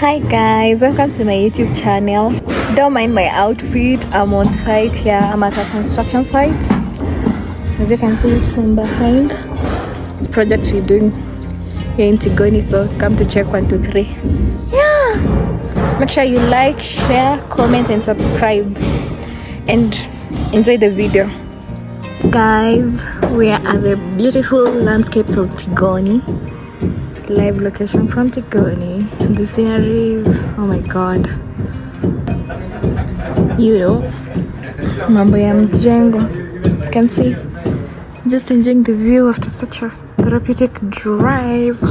Hi guys, welcome to my YouTube channel. Don't mind my outfit. I'm on site here. I'm at a construction site. As you can see from behind, the project we're doing here in Tigoni. So come to check 1, 2, 3. Yeah. Make sure you like, share, comment, and subscribe, and enjoy the video. Guys, we are at the beautiful landscapes of Tigoni. Live location from Tigoni. The sceneries, oh my god, you know, mambo ya mjengo. You can see, just enjoying the view after such a therapeutic drive.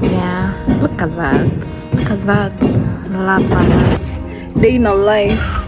Yeah, look at that, look at that. Love that. Day in a life.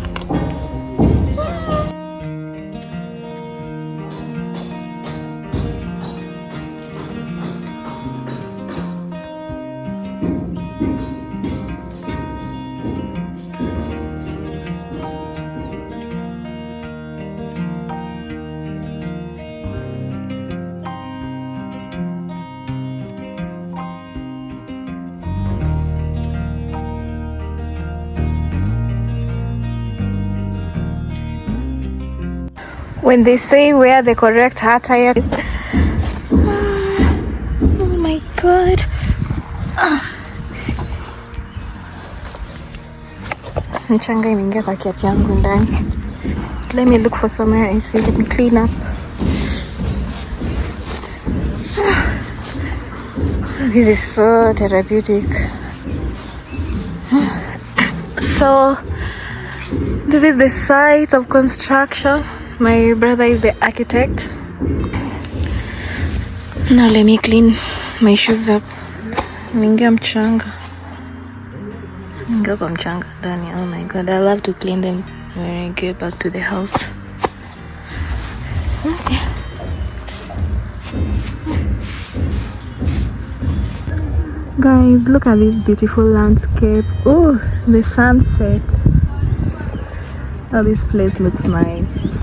When they say wear the correct attire. Oh my god. Mchanga imeingia kwa kiatu yangu ndani. Let me look for somewhere I see. Let me clean up. This is so therapeutic. So this is the site of construction. My brother is the architect. Now let me clean my shoes up. Mingia mchanga. Mingia kwa mchanga ndani. Oh my god, I love to clean them when I get back to the house. Okay. Guys, look at this beautiful landscape. Oh, the sunset. Oh, this place looks nice.